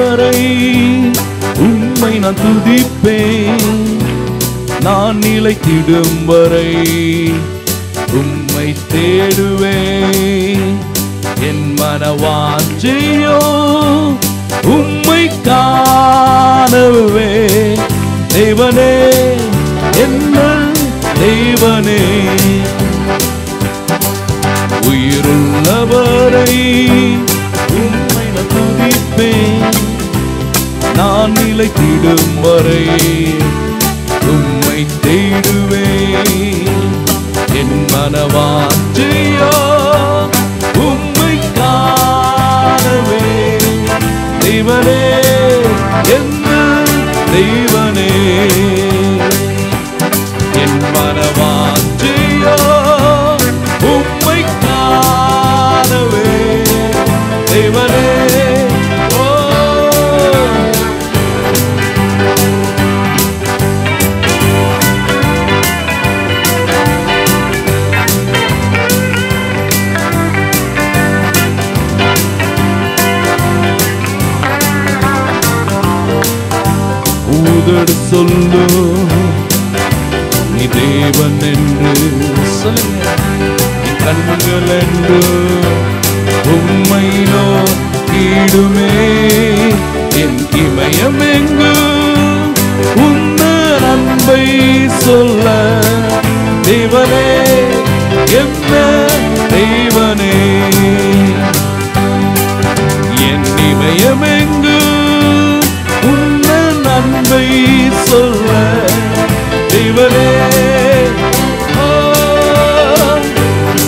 வரை உம்மை நான் துதிப்பேன். நான் நிலைத்திடும் வரை உம்மை தேடுவேன். என் மனவாஞ்சையோ உம்மை காணவே. தேவனே என்ன தேவனே, உயிருள்ளவரை உம்மை நான் துதிப்பேன். நான் நிலைத்திடும் வரை உம்மை தேடுவேன். என் மனவாஞ்சையோ உம்மை காணவே. தேவனே என்ன தேவனே, என் மனவாஞ்சையோ உம்மை காணவே. தேவனே உதடு சொல்லு நீ தேவன் என்று. சொல்லுங்க. கண்கள் என்று உம்மை நோக்கிடுமே. என் இமயம் எங்கு உன்ன அன்பை சொல்ல. தேவனே என்ன தேவனே, என் இமயம் எங்கு உன்ன அன்பை சொல்ல. தேவனே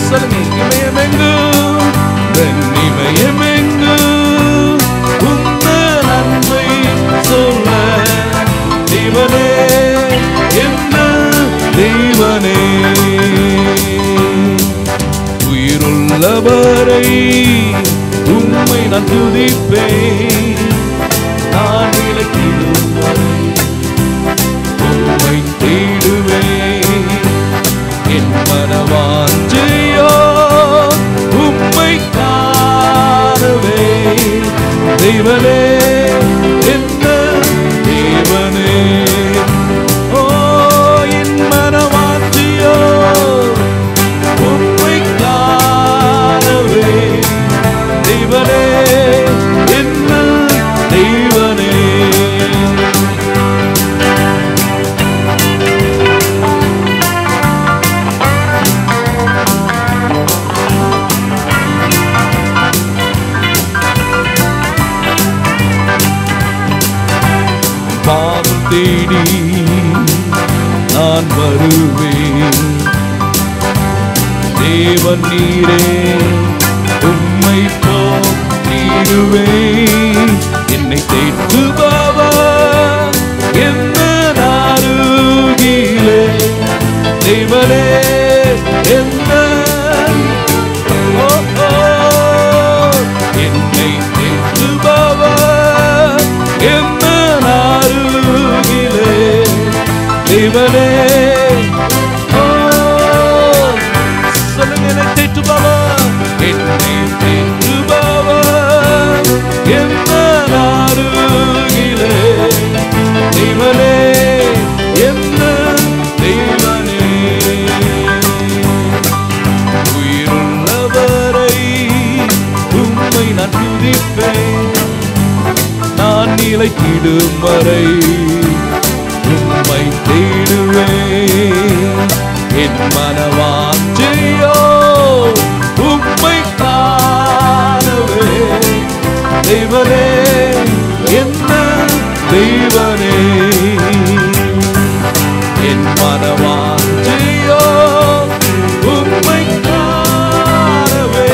சொல்லுங்க. இமயமெங்கு இமயமெங்கு உன்ன அன்பை சொல்ல. தேவனே என்ன தேவனே, உயிருள்ளவரை உம்மை நான் துதிப்பேன். நான் நிலைத்திடும் வரை உம்மை தேடுவேன். என் மனவாஞ்சையோ உம்மை காணவே. தேவனே என்ன தேவனே, ஓ என் மனவாஞ்சையோ உம்மை காணவே. தேவனே என்ன தேவனே, பாதம் தேடி நான் வருவேன். தேவன் நீரே உம்மை போற்றிடுவேன். என்னை தேற்றுபவர் என்ன அருகிலே. தேவனே என்ன என்னை தேற்றுபவர் என்ன அருகிலே. தேவனே சொல்லுங்க. என்னை தேற்றுபவர் என்னை தேற்றுபவர் என்ன அருகிலே. தேவனே என்ன தேவனே, உயிருள்ளவரை உம்மை நான் துதிப்பேன். நான் நிலைத்திடும் வரை உம்மை தேடுவேன். என் மனவாஞ்சையோ உம்மை காணவே. தேவனே என்ன தேவனே, என் மனவாஞ்சையோ உம்மை காணவே.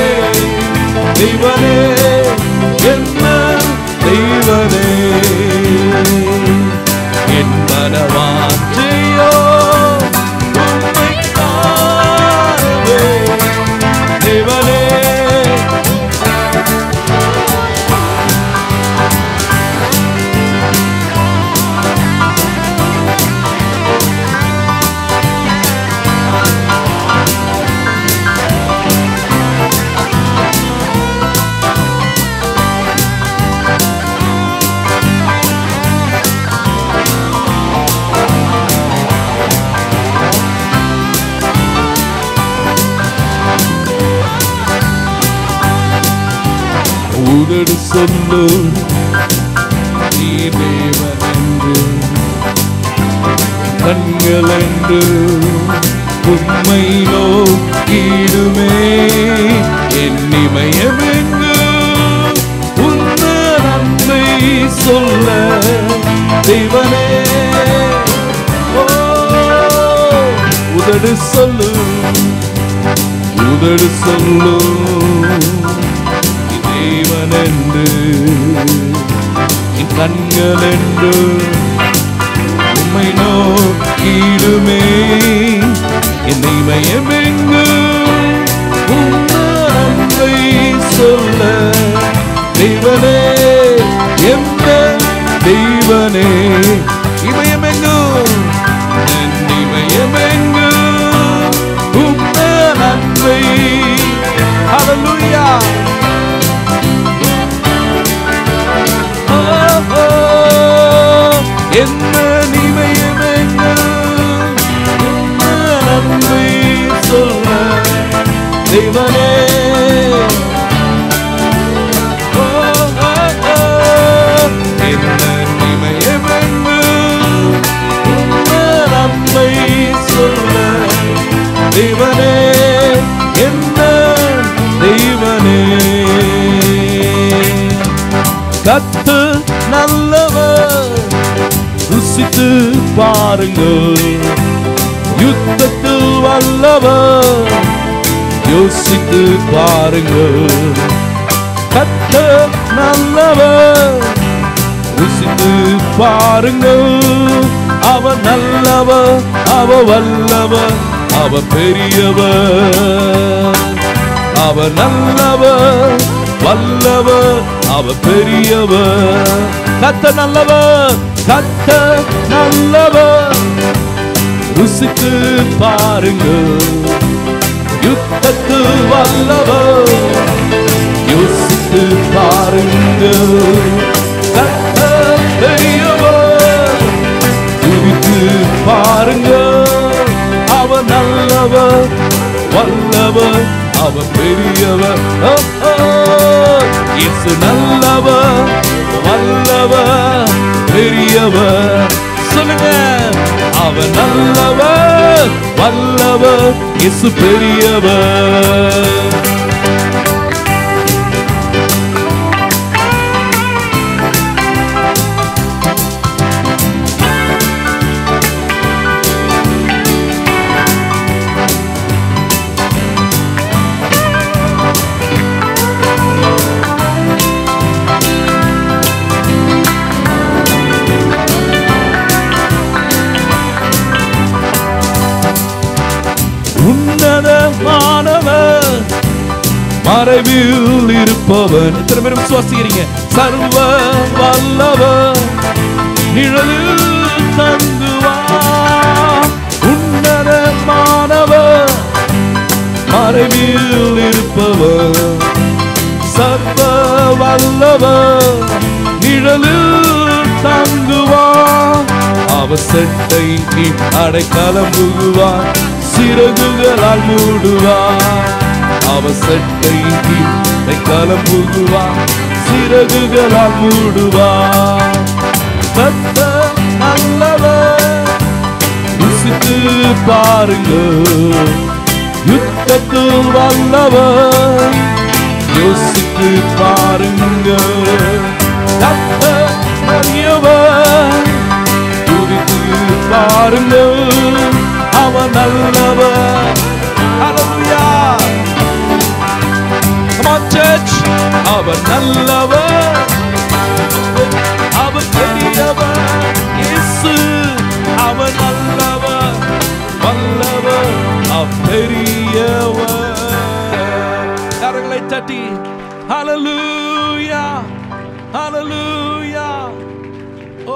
தேவனே என்ன தேவனே, என் மனவாஞ்சையோ உம்மை காணவே. தேவனே உதடு சொல்லும் நீ தேவன் என்று, கண்கள் என்று உம்மை நோக்கிடுமே. என் இமயமெங்கு உந்த நன்மை சொல்ல தேவனே. ஓ உதடு சொல்லும், உதடு சொல்லும் தேவன் என்று, என் கண்கள் என்று உம்மை நோக்கிடுமே. என் இமயமெங்கு உந்த நன்மை சொல்ல தேவனே, எந்த தேவனே. இமயமெங்கு என் இமயமெங்கு உந்த நன்மை. ஹல்லேலூயா. என்ன இமயமெங்கு உந்த நன்மை சொல்ல தேவனே. என்ன இமயமெங்கு உந்த நன்மை சொல்ல தேவனே, என்ன தேவனே. கர்த்தர் நல்லவர், ருசித்து பாருங்கள். யுத்தத்தில் வல்லவர், யோசித்து பாருங்கள். கர்த்தர் நல்லவர், ருசித்து பாருங்கள். அவர் நல்லவர், அவர் வல்லவர், அவர் பெரியவர். அவர் நல்லவர், வல்லவர், அவர் பெரியவர். கர்த்தர் நல்லவர், கர்த்தர் நல்லவர், ருசித்து பாருங்கள். யுத்தத்தில் வல்லவர், யோசித்து பாருங்கள். கர்த்தர் பெரியவர், துதித்து பாருங்கள். அவர் நல்லவர், வல்லவர், அவர் பெரியவர். இயேசு நல்லவர், வல்லவர், பெரியவர். சொல்லுங்க, அவர் நல்லவர், வல்லவர், இயேசு பெரியவர். உன்னதமானவர், மறைவில் இருப்பவர். எத்தனை பேரும் விசுவாசிக்கிறீங்க? சர்வ வல்லவர், நிழலில் தங்குவார். உன்னதமானவர், மறைவில் இருப்பவர். சர்வ வல்லவர், நிழலில் தங்குவார். அவர் செட்டையின் கீழ் அடைக்கலம் புகுவார், சிறகுகளால் மூடுவார். அவர் செட்டையின் கீழ் அடைக்கலம் புகுவார், சிறகுகளால் மூடுவார். கர்த்தர் நல்லவர், ருசித்து பாருங்கள். யுத்தத்தில் வல்லவர், யோசித்து பாருங்கள். கர்த்தர் பெரியவர், துதித்து பாருங்கள். அவர் நல்லவர். Hallelujah. Come on church. அவர் நல்லவர், அவர் பெரியவர். இயேசு அவர் நல்லவர், வல்லவர், அவர் பெரியவர். கரங்களை தட்டி Hallelujah. Hallelujah. Oh.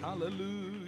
Hallelujah.